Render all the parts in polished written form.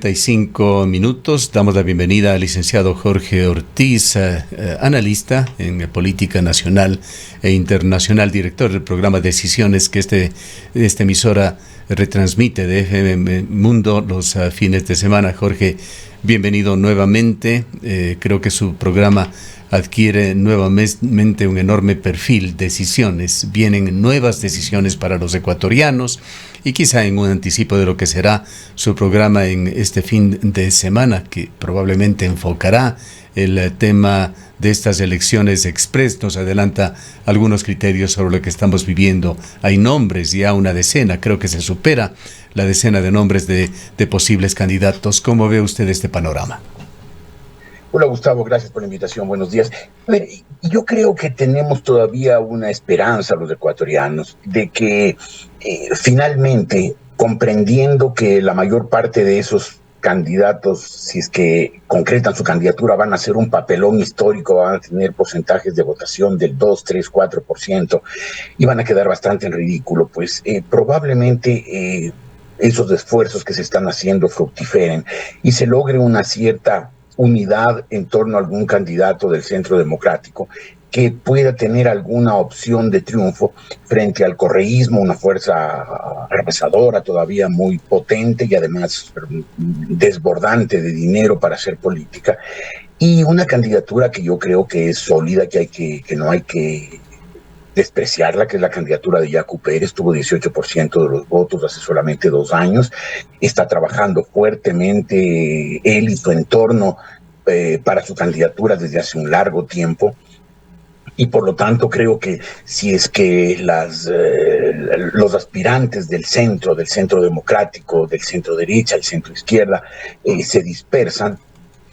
8:45. Damos la bienvenida al licenciado Jorge Ortiz, analista en política nacional e internacional, director del programa Decisiones que esta emisora retransmite de FM Mundo los fines de semana. Jorge, bienvenido nuevamente. Creo que su programa adquiere nuevamente un enorme perfil. Decisiones, vienen nuevas decisiones para los ecuatorianos, y quizá en un anticipo de lo que será su programa en este fin de semana, que probablemente enfocará el tema de estas elecciones express. Nos adelanta algunos criterios sobre lo que estamos viviendo. Hay nombres, ya una decena, creo que se supera la decena de nombres de posibles candidatos. ¿Cómo ve usted este panorama? Hola Gustavo, gracias por la invitación, buenos días. A ver, yo creo que tenemos todavía una esperanza los ecuatorianos de que finalmente, comprendiendo que la mayor parte de esos candidatos, si es que concretan su candidatura, van a hacer un papelón histórico, van a tener porcentajes de votación del 2, 3, 4% y van a quedar bastante en ridículo, pues probablemente esos esfuerzos que se están haciendo fructiferen y se logre una cierta unidad en torno a algún candidato del centro democrático que pueda tener alguna opción de triunfo frente al correísmo, una fuerza arrasadora todavía muy potente y además desbordante de dinero para hacer política, y una candidatura que yo creo que es sólida, que no hay que despreciarla, que es la candidatura de Yacu Pérez. Tuvo 18% de los votos hace solamente 2 años, está trabajando fuertemente él y su entorno para su candidatura desde hace un largo tiempo, y por lo tanto creo que si es que los aspirantes del centro democrático, del centro derecha, del centro izquierda, se dispersan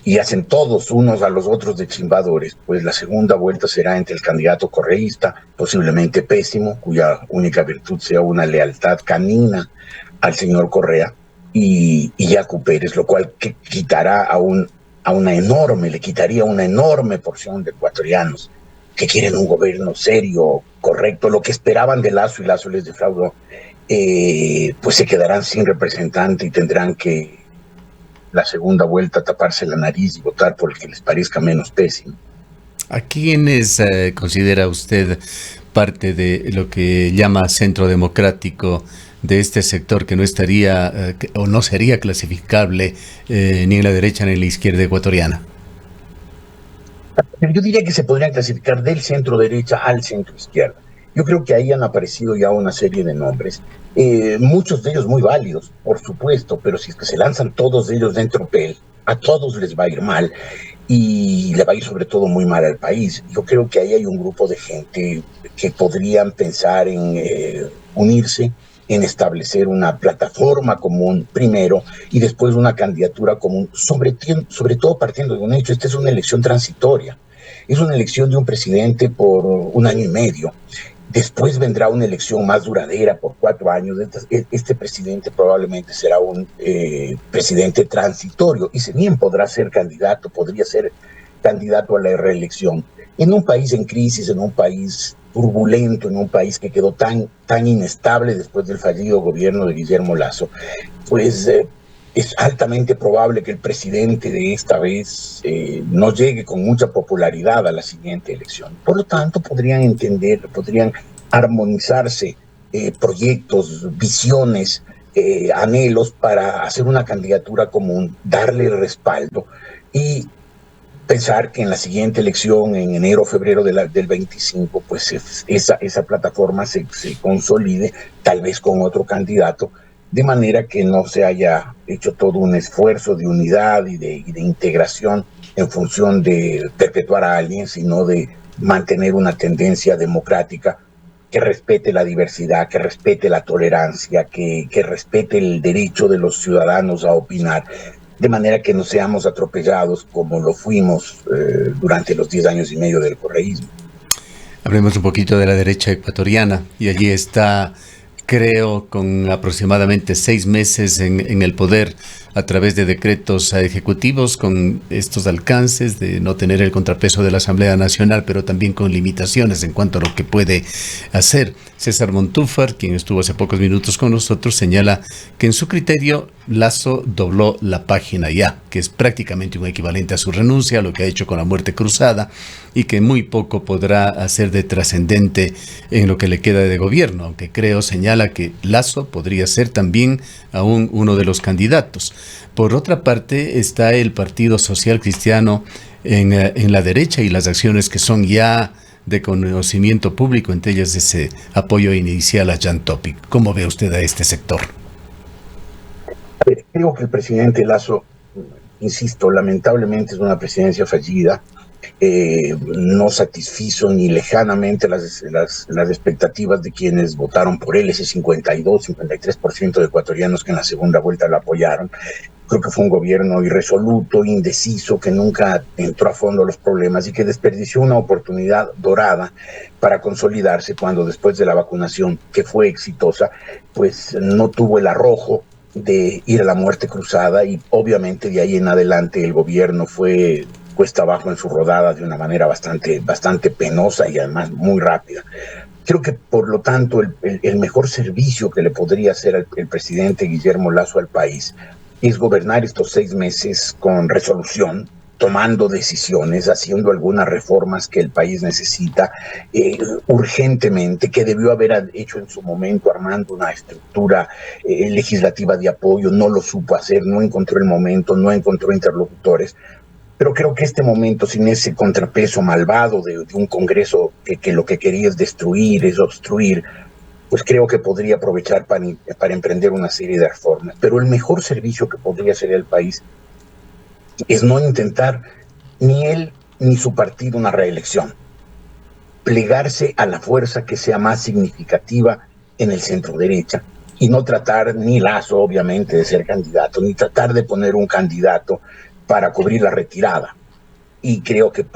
y hacen todos unos a los otros de chimbadores, pues la segunda vuelta será entre el candidato correísta, posiblemente pésimo, cuya única virtud sea una lealtad canina al señor Correa, y Yacu Pérez, lo cual le quitaría una enorme porción de ecuatorianos que quieren un gobierno serio, correcto, lo que esperaban de Lasso, y Lasso les defraudó, pues se quedarán sin representante y tendrán que la segunda vuelta taparse la nariz y votar por el que les parezca menos pésimo. ¿A quiénes considera usted parte de lo que llama centro democrático de este sector, que no estaría o no sería clasificable ni en la derecha ni en la izquierda ecuatoriana? Yo diría que se podrían clasificar del centro derecha al centro izquierda. Yo creo que ahí han aparecido ya una serie de nombres, muchos de ellos muy válidos, por supuesto, pero si es que se lanzan todos ellos dentro PEL, a todos les va a ir mal, y le va a ir sobre todo muy mal al país. Yo creo que ahí hay un grupo de gente que podrían pensar en unirse, en establecer una plataforma común primero y después una candidatura común, sobre todo partiendo de un hecho: esta es una elección transitoria, es una elección de un presidente por 1 año y medio. Después vendrá una elección más duradera por 4 años. Este presidente probablemente será un presidente transitorio, y si bien podría ser candidato a la reelección, en un país en crisis, en un país turbulento, en un país que quedó tan inestable después del fallido gobierno de Guillermo Lasso, pues es altamente probable que el presidente de esta vez no llegue con mucha popularidad a la siguiente elección. Por lo tanto, podrían armonizarse proyectos, visiones, anhelos para hacer una candidatura común, darle respaldo y pensar que en la siguiente elección, en enero o febrero del 25, pues esa plataforma se consolide, tal vez con otro candidato, de manera que no se haya hecho todo un esfuerzo de unidad y de integración en función de perpetuar a alguien, sino de mantener una tendencia democrática que respete la diversidad, que respete la tolerancia, que respete el derecho de los ciudadanos a opinar, de manera que no seamos atropellados como lo fuimos durante los 10 años y medio del correísmo. Hablemos un poquito de la derecha ecuatoriana, y allí está, creo, con aproximadamente 6 meses en el poder, a través de decretos ejecutivos, con estos alcances de no tener el contrapeso de la Asamblea Nacional, pero también con limitaciones en cuanto a lo que puede hacer. César Montúfar, quien estuvo hace pocos minutos con nosotros, señala que en su criterio Lasso dobló la página ya, que es prácticamente un equivalente a su renuncia, a lo que ha hecho con la muerte cruzada, y que muy poco podrá hacer de trascendente en lo que le queda de gobierno, aunque creo, señala, que Lasso podría ser también aún uno de los candidatos. Por otra parte está el Partido Social Cristiano en la derecha y las acciones que son ya de conocimiento público, entre ellas ese apoyo inicial a Jan Topic. ¿Cómo ve usted a este sector? Creo que el presidente Lasso, insisto, lamentablemente es una presidencia fallida. No satisfizo ni lejanamente las expectativas de quienes votaron por él, ese 52-53% de ecuatorianos que en la segunda vuelta lo apoyaron. Creo que fue un gobierno irresoluto, indeciso, que nunca entró a fondo a los problemas y que desperdició una oportunidad dorada para consolidarse cuando, después de la vacunación, que fue exitosa, pues no tuvo el arrojo de ir a la muerte cruzada, y obviamente de ahí en adelante el gobierno fue cuesta abajo en su rodada de una manera bastante penosa y además muy rápida. Creo que, por lo tanto, el mejor servicio que le podría hacer el presidente Guillermo Lasso al país es gobernar estos 6 meses con resolución, tomando decisiones, haciendo algunas reformas que el país necesita urgentemente, que debió haber hecho en su momento, armando una estructura legislativa de apoyo. No lo supo hacer, no encontró el momento, no encontró interlocutores. Pero creo que este momento, sin ese contrapeso malvado de un Congreso que lo que quería es destruir, es obstruir, pues creo que podría aprovechar para emprender una serie de reformas. Pero el mejor servicio que podría hacer el país es no intentar ni él ni su partido una reelección, plegarse a la fuerza que sea más significativa en el centro derecha, y no tratar, ni Lasso obviamente, de ser candidato, ni tratar de poner un candidato para cubrir la retirada. Y creo que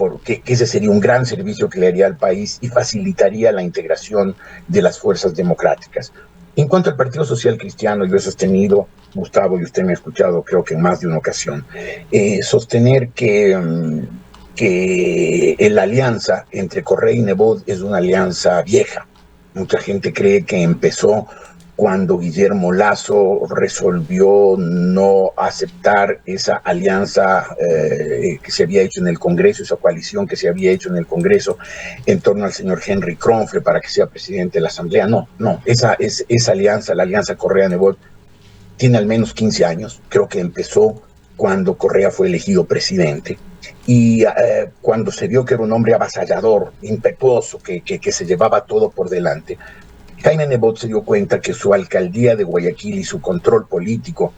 ese sería un gran servicio que le haría al país y facilitaría la integración de las fuerzas democráticas. En cuanto al Partido Social Cristiano, yo he sostenido, Gustavo, y usted me ha escuchado creo que en más de una ocasión, sostener que la alianza entre Correa y Nebot es una alianza vieja. Mucha gente cree que empezó cuando Guillermo Lasso resolvió no aceptar esa alianza que se había hecho en el Congreso, esa coalición que se había hecho en el Congreso en torno al señor Henry Kronfle para que sea presidente de la Asamblea. No, esa alianza, la alianza Correa-Nebot, tiene al menos 15 años. Creo que empezó cuando Correa fue elegido presidente, y cuando se vio que era un hombre avasallador, impetuoso, que se llevaba todo por delante, Jaime Nebot se dio cuenta que su alcaldía de Guayaquil y su control político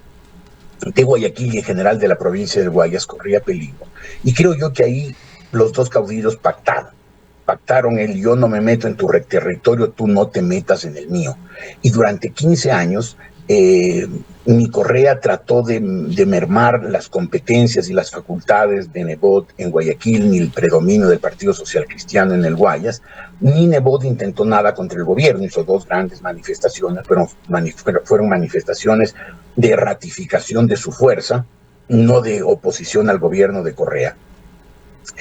de Guayaquil y en general de la provincia del Guayas corría peligro. Y creo yo que ahí los dos caudillos pactaron el yo no me meto en tu territorio, tú no te metas en el mío. Y durante 15 años ni Correa trató de mermar las competencias y las facultades de Nebot en Guayaquil, ni el predominio del Partido Social Cristiano en el Guayas, ni Nebot intentó nada contra el gobierno. Hizo 2 grandes manifestaciones, pero fueron manifestaciones de ratificación de su fuerza, no de oposición al gobierno de Correa.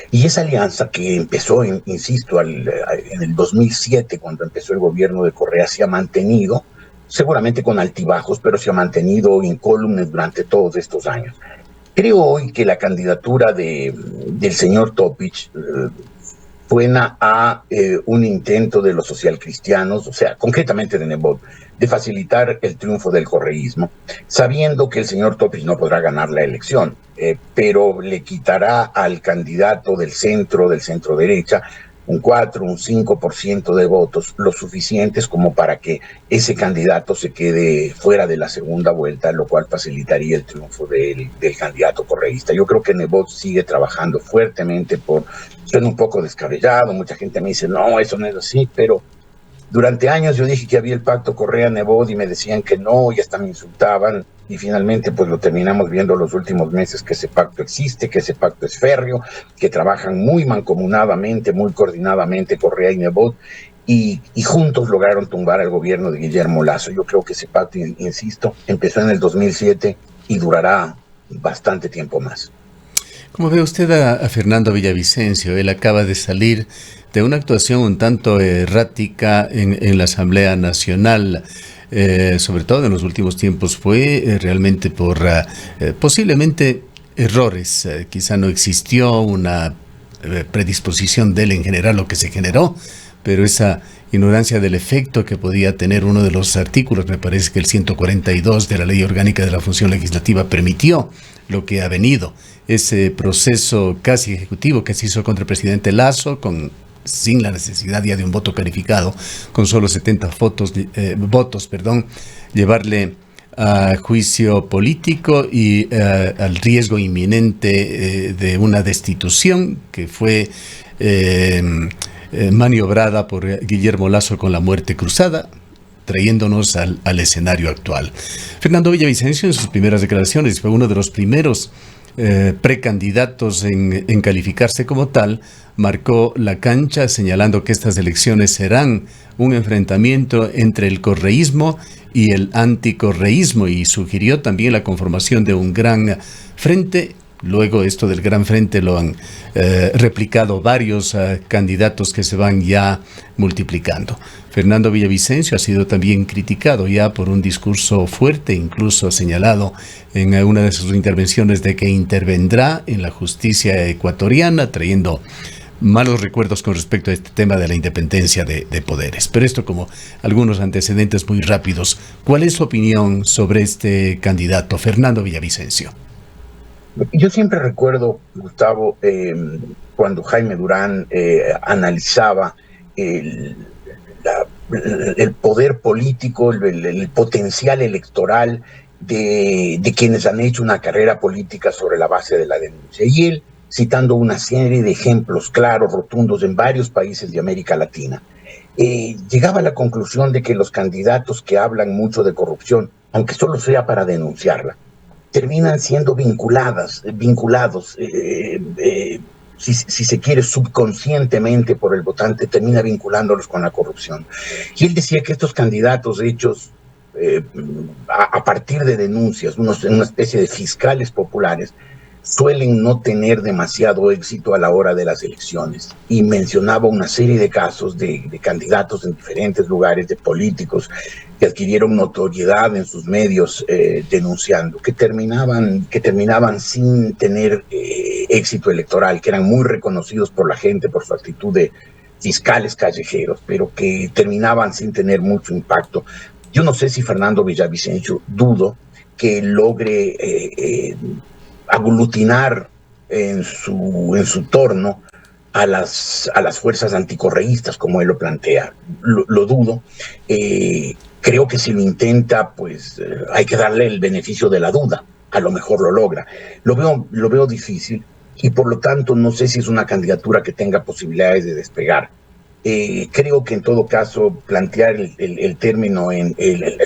Y esa alianza, que empezó, insisto, en el 2007, cuando empezó el gobierno de Correa, se ha mantenido, seguramente con altibajos, pero se ha mantenido incólume durante todos estos años. Creo hoy que la candidatura del señor Topic suena a un intento de los socialcristianos, o sea, concretamente de Nebot, de facilitar el triunfo del correísmo, sabiendo que el señor Topic no podrá ganar la elección, pero le quitará al candidato del centro derecha, un 4, un 5% de votos, lo suficientes como para que ese candidato se quede fuera de la segunda vuelta, lo cual facilitaría el triunfo del candidato correísta. Yo creo que Nebot sigue trabajando fuertemente suena un poco descabellado, mucha gente me dice, no, eso no es así, pero durante años yo dije que había el pacto Correa-Nebot y me decían que no, y hasta me insultaban, y finalmente pues lo terminamos viendo los últimos meses, que ese pacto existe, que ese pacto es férreo, que trabajan muy mancomunadamente, muy coordinadamente Correa y Nebot, y juntos lograron tumbar al gobierno de Guillermo Lasso. Yo creo que ese pacto, insisto, empezó en el 2007 y durará bastante tiempo más. ¿Cómo ve usted a Fernando Villavicencio? Él acaba de salir de una actuación un tanto errática en la Asamblea Nacional. Sobre todo en los últimos tiempos, fue realmente por posiblemente errores. Quizá no existió una predisposición de él en general lo que se generó, pero esa ignorancia del efecto que podía tener uno de los artículos, me parece que el 142 de la Ley Orgánica de la Función Legislativa permitió lo que ha venido, ese proceso casi ejecutivo que se hizo contra el presidente Lasso, sin la necesidad ya de un voto calificado, con solo 70 votos, llevarle a juicio político y al riesgo inminente de una destitución que fue maniobrada por Guillermo Lasso con la muerte cruzada, trayéndonos al escenario actual. Fernando Villavicencio, en sus primeras declaraciones, fue uno de los primeros precandidatos en calificarse como tal, marcó la cancha señalando que estas elecciones serán un enfrentamiento entre el correísmo y el anticorreísmo, y sugirió también la conformación de un gran frente. Luego esto del gran frente lo han replicado varios candidatos que se van ya multiplicando. Fernando Villavicencio ha sido también criticado ya por un discurso fuerte, incluso señalado en una de sus intervenciones de que intervendrá en la justicia ecuatoriana, trayendo malos recuerdos con respecto a este tema de la independencia de poderes. Pero esto como algunos antecedentes muy rápidos. ¿Cuál es su opinión sobre este candidato, Fernando Villavicencio? Yo siempre recuerdo, Gustavo, cuando Jaime Durán analizaba el poder político, el potencial electoral de quienes han hecho una carrera política sobre la base de la denuncia. Y él, citando una serie de ejemplos claros, rotundos en varios países de América Latina, llegaba a la conclusión de que los candidatos que hablan mucho de corrupción, aunque solo sea para denunciarla, terminan siendo vinculados, si se quiere, subconscientemente por el votante, termina vinculándolos con la corrupción. Y él decía que estos candidatos hechos a partir de denuncias, una especie de fiscales populares, suelen no tener demasiado éxito a la hora de las elecciones. Y mencionaba una serie de casos de candidatos en diferentes lugares, de políticos que adquirieron notoriedad en sus medios denunciando, que terminaban sin tener éxito electoral, que eran muy reconocidos por la gente por su actitud de fiscales callejeros, pero que terminaban sin tener mucho impacto. Yo no sé si Fernando Villavicencio, dudo que logre aglutinar en su torno a las fuerzas anticorreístas, como él lo plantea. Lo dudo. Creo que si lo intenta, pues hay que darle el beneficio de la duda. A lo mejor lo logra. Lo veo difícil y por lo tanto no sé si es una candidatura que tenga posibilidades de despegar. Creo que en todo caso plantear el término en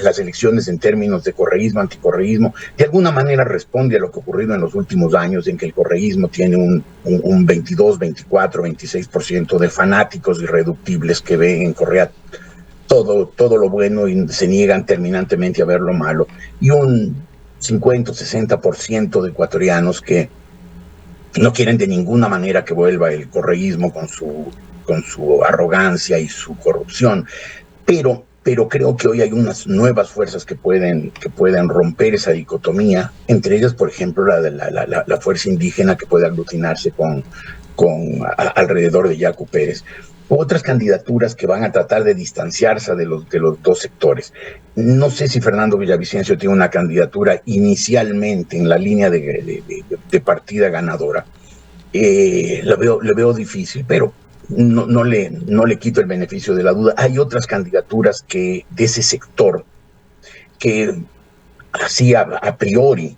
las elecciones en términos de correísmo, anticorreísmo, de alguna manera responde a lo que ha ocurrido en los últimos años, en que el correísmo tiene un 22, 24, 26% de fanáticos irreductibles que ven en Correa todo lo bueno y se niegan terminantemente a ver lo malo, y un 50 o 60% de ecuatorianos que no quieren de ninguna manera que vuelva el correísmo con su arrogancia y su corrupción, pero creo que hoy hay unas nuevas fuerzas que pueden romper esa dicotomía, entre ellas, por ejemplo, la fuerza indígena que puede aglutinarse alrededor de Yacu Pérez. Otras candidaturas que van a tratar de distanciarse de los dos sectores. No sé si Fernando Villavicencio tiene una candidatura inicialmente en la línea de partida ganadora. Le veo difícil, pero no le quito el beneficio de la duda. Hay otras candidaturas de ese sector que así a priori,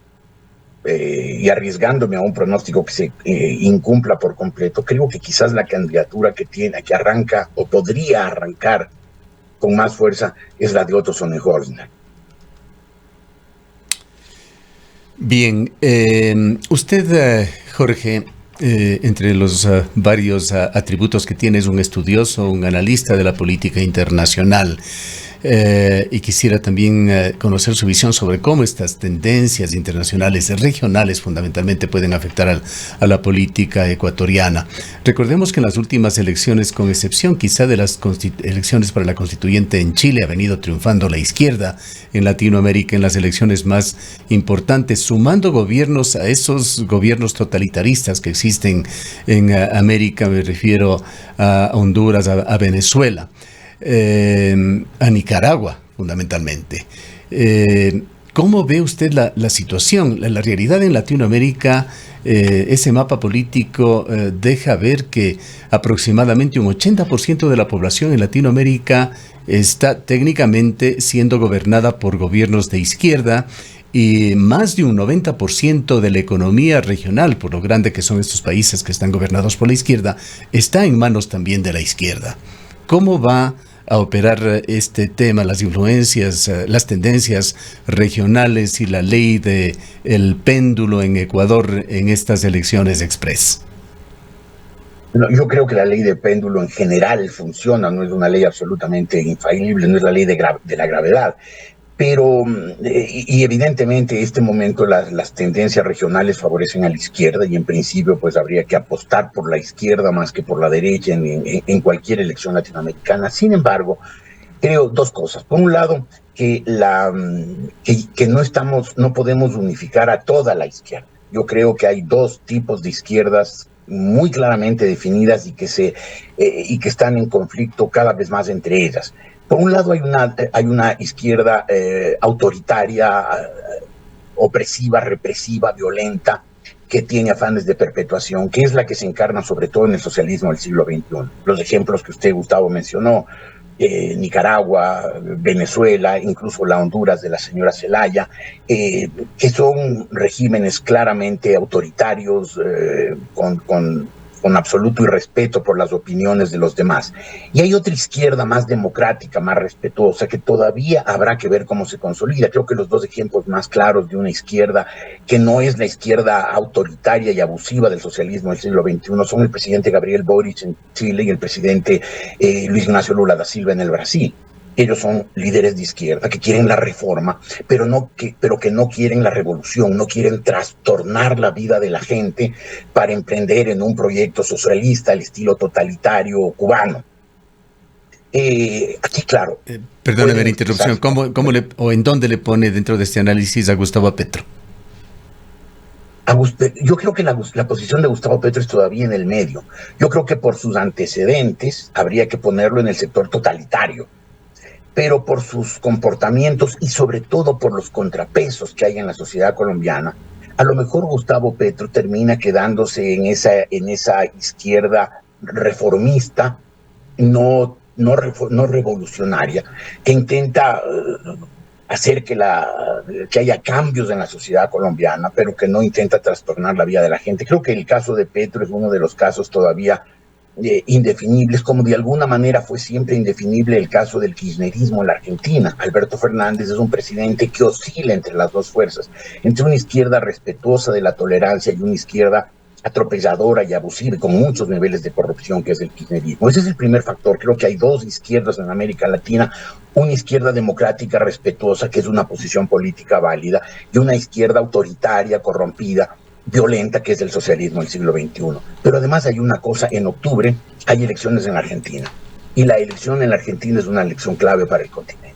y arriesgándome a un pronóstico que se incumpla por completo, creo que quizás la candidatura que arranca o podría arrancar con más fuerza es la de Otto Sonnenholzner. Bien, usted, Jorge, entre los varios atributos que tiene, es un estudioso, un analista de la política internacional. y quisiera también conocer su visión sobre cómo estas tendencias internacionales, regionales fundamentalmente, pueden afectar a la política ecuatoriana. Recordemos que en las últimas elecciones, con excepción quizá de las elecciones para la constituyente en Chile, ha venido triunfando la izquierda en Latinoamérica en las elecciones más importantes, sumando gobiernos a esos gobiernos totalitaristas que existen en América. Me refiero a Honduras, a Venezuela, a Nicaragua fundamentalmente. ¿Cómo ve usted la situación, la realidad en Latinoamérica? Ese mapa político deja ver que aproximadamente un 80% de la población en Latinoamérica está técnicamente siendo gobernada por gobiernos de izquierda, y más de un 90% de la economía regional, por lo grande que son estos países que están gobernados por la izquierda, está en manos también de la izquierda. ¿Cómo va a operar este tema, las influencias, las tendencias regionales y la ley del péndulo en Ecuador en estas elecciones express? No, yo creo que la ley de péndulo en general funciona, no es una ley absolutamente infalible, no es la ley de la gravedad. Pero, y evidentemente, este momento las tendencias regionales favorecen a la izquierda y en principio pues habría que apostar por la izquierda más que por la derecha en cualquier elección latinoamericana. Sin embargo, creo dos cosas. Por un lado, que no podemos unificar a toda la izquierda. Yo creo que hay dos tipos de izquierdas muy claramente definidas y que están en conflicto cada vez más entre ellas. Por un lado hay una izquierda autoritaria, opresiva, represiva, violenta, que tiene afanes de perpetuación, que es la que se encarna sobre todo en el socialismo del siglo XXI. Los ejemplos que usted, Gustavo, mencionó, Nicaragua, Venezuela, incluso la Honduras de la señora Zelaya, que son regímenes claramente autoritarios, con absoluto irrespeto por las opiniones de los demás. Y hay otra izquierda más democrática, más respetuosa, que todavía habrá que ver cómo se consolida. Creo que los dos ejemplos más claros de una izquierda que no es la izquierda autoritaria y abusiva del socialismo del siglo XXI son el presidente Gabriel Boric en Chile y el presidente Luis Ignacio Lula da Silva en el Brasil. Ellos son líderes de izquierda que quieren la reforma, pero que no quieren la revolución, no quieren trastornar la vida de la gente para emprender en un proyecto socialista al estilo totalitario cubano. Aquí, claro. Perdóneme la interrupción. ¿O en dónde le pone dentro de este análisis a Gustavo Petro? Yo creo que la posición de Gustavo Petro es todavía en el medio. Yo creo que por sus antecedentes habría que ponerlo en el sector totalitario, pero por sus comportamientos y sobre todo por los contrapesos que hay en la sociedad colombiana, a lo mejor Gustavo Petro termina quedándose en esa izquierda reformista, no revolucionaria, que intenta hacer que haya cambios en la sociedad colombiana, pero que no intenta trastornar la vida de la gente. Creo que el caso de Petro es uno de los casos todavía indefinibles, como de alguna manera fue siempre indefinible el caso del kirchnerismo en la Argentina. Alberto Fernández es un presidente que oscila entre las dos fuerzas, entre una izquierda respetuosa de la tolerancia y una izquierda atropelladora y abusiva y con muchos niveles de corrupción, que es el kirchnerismo. Ese es el primer factor. Creo que hay dos izquierdas en América Latina: una izquierda democrática respetuosa, que es una posición política válida, y una izquierda autoritaria, corrompida, violenta, que es el socialismo del siglo XXI. Pero además hay una cosa: en octubre hay elecciones en la Argentina, y la elección en la Argentina es una elección clave para el continente.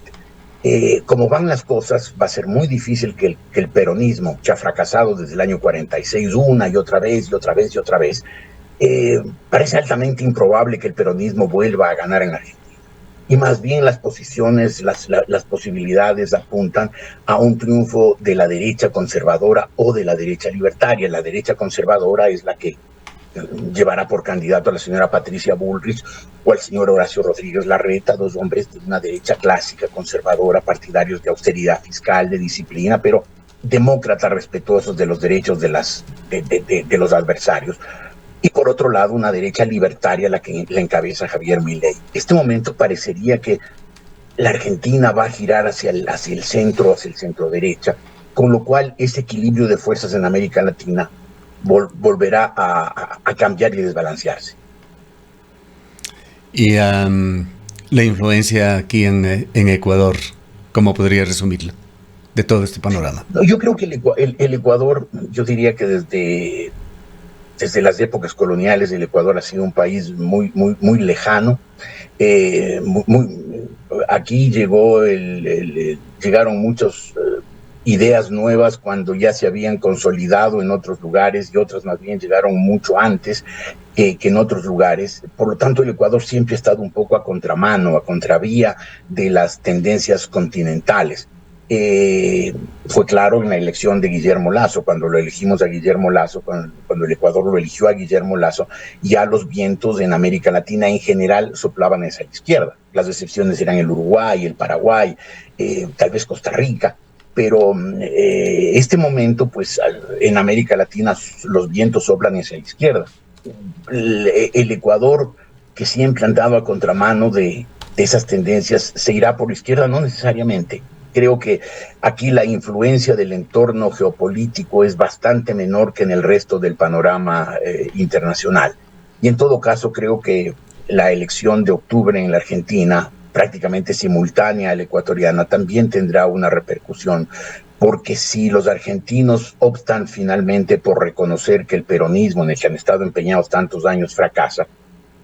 Como van las cosas, va a ser muy difícil que el peronismo, que ha fracasado desde el año 46 una y otra vez y otra vez y otra vez, parece altamente improbable que el peronismo vuelva a ganar en la Argentina. Y más bien las posiciones, las posibilidades apuntan a un triunfo de la derecha conservadora o de la derecha libertaria. La derecha conservadora es la que llevará por candidato a la señora Patricia Bullrich o al señor Horacio Rodríguez Larreta, dos hombres de una derecha clásica, conservadora, partidarios de austeridad fiscal, de disciplina, pero demócratas respetuosos de los derechos de los adversarios. Y por otro lado, una derecha libertaria, la que la encabeza Javier Milei. Este momento parecería que la Argentina va a girar hacia el centro derecha, con lo cual ese equilibrio de fuerzas en América Latina volverá a cambiar y desbalancearse. Y La influencia aquí en Ecuador, ¿cómo podría resumirla de todo este panorama? No, yo creo que el Ecuador, yo diría que desde las épocas coloniales, el Ecuador ha sido un país muy lejano. Aquí llegaron muchas ideas nuevas cuando ya se habían consolidado en otros lugares, y otras más bien llegaron mucho antes que en otros lugares. Por lo tanto, el Ecuador siempre ha estado un poco a contramano, a contravía de las tendencias continentales. Fue claro en la elección de Guillermo Lasso, cuando lo elegimos a Guillermo Lasso, cuando el Ecuador lo eligió a Guillermo Lasso, ya los vientos en América Latina en general soplaban hacia la izquierda. Las excepciones eran el Uruguay, el Paraguay, tal vez Costa Rica, pero este momento, pues en América Latina los vientos soplan hacia la izquierda. El Ecuador, que siempre ha andado a contramano de esas tendencias, ¿se irá por la izquierda? No necesariamente. Creo que aquí la influencia del entorno geopolítico es bastante menor que en el resto del panorama internacional. Y en todo caso, creo que la elección de octubre en la Argentina, prácticamente simultánea a la ecuatoriana, también tendrá una repercusión, porque si los argentinos optan finalmente por reconocer que el peronismo en el que han estado empeñados tantos años fracasa,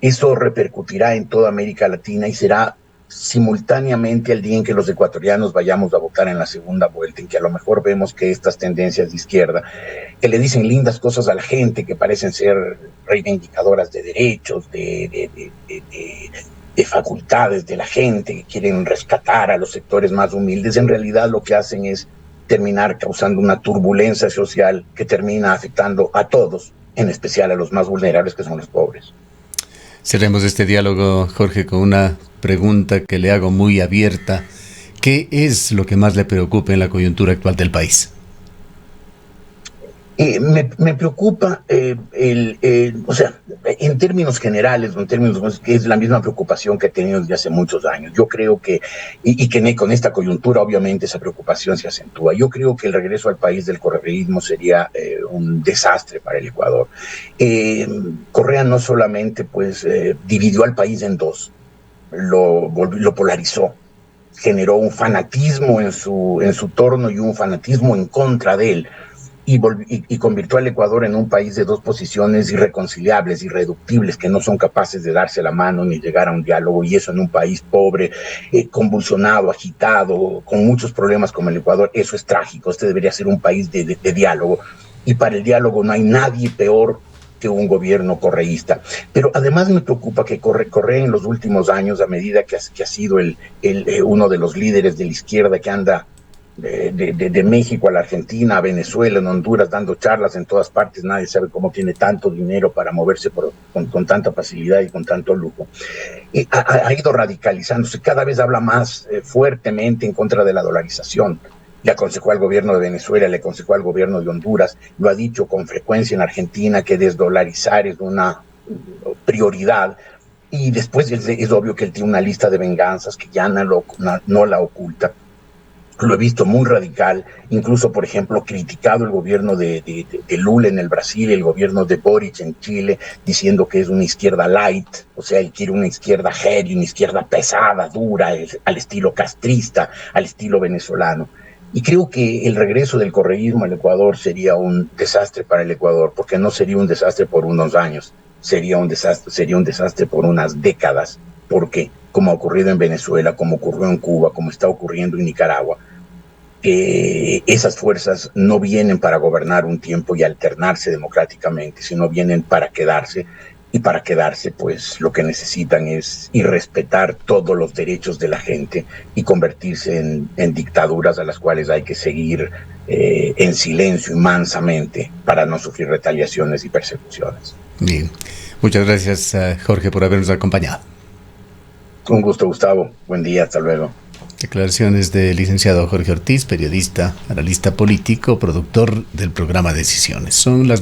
eso repercutirá en toda América Latina y será simultáneamente el día en que los ecuatorianos vayamos a votar en la segunda vuelta, en que a lo mejor vemos que estas tendencias de izquierda, que le dicen lindas cosas a la gente, que parecen ser reivindicadoras de derechos, de facultades de la gente, que quieren rescatar a los sectores más humildes, en realidad lo que hacen es terminar causando una turbulencia social que termina afectando a todos, en especial a los más vulnerables, que son los pobres. Cerremos este diálogo, Jorge, con una pregunta que le hago muy abierta. ¿Qué es lo que más le preocupa en la coyuntura actual del país? Me preocupa, o sea, en términos generales, que es la misma preocupación que he tenido desde hace muchos años. Yo creo que, y que con esta coyuntura obviamente esa preocupación se acentúa. Yo creo que el regreso al país del correísmo sería un desastre para el Ecuador. Correa no solamente pues dividió al país en dos, lo polarizó, generó un fanatismo en su torno y un fanatismo en contra de él. Y convirtió al Ecuador en un país de dos posiciones irreconciliables, irreductibles, que no son capaces de darse la mano ni llegar a un diálogo, y eso en un país pobre, convulsionado, agitado, con muchos problemas como el Ecuador. Eso es trágico. Este debería ser un país de diálogo, y para el diálogo no hay nadie peor que un gobierno correísta. Pero además me preocupa que Correa en los últimos años, a medida que ha sido uno de los líderes de la izquierda que anda de México a la Argentina, a Venezuela, en Honduras, dando charlas en todas partes, nadie sabe cómo tiene tanto dinero para moverse con tanta facilidad y con tanto lujo. Ha ido radicalizándose, cada vez habla más fuertemente en contra de la dolarización. Le aconsejó al gobierno de Venezuela, le aconsejó al gobierno de Honduras, lo ha dicho con frecuencia en Argentina, que desdolarizar es una prioridad. Y después es obvio que él tiene una lista de venganzas que ya no la oculta. Lo he visto muy radical, incluso, por ejemplo, criticado el gobierno de Lula en el Brasil, el gobierno de Boric en Chile, diciendo que es una izquierda light, o sea, él quiere una izquierda heavy, una izquierda pesada, dura, al estilo castrista, al estilo venezolano. Y creo que el regreso del correísmo al Ecuador sería un desastre para el Ecuador, porque no sería un desastre por unos años, sería un desastre por unas décadas, porque como ha ocurrido en Venezuela, como ocurrió en Cuba, como está ocurriendo en Nicaragua, esas fuerzas no vienen para gobernar un tiempo y alternarse democráticamente, sino vienen para quedarse, y para quedarse pues lo que necesitan es irrespetar todos los derechos de la gente y convertirse en dictaduras a las cuales hay que seguir en silencio y mansamente para no sufrir retaliaciones y persecuciones. Bien, muchas gracias Jorge por habernos acompañado. Un gusto, Gustavo. Buen día, hasta luego. Declaraciones del licenciado Jorge Ortiz, periodista, analista político, productor del programa Decisiones. Son las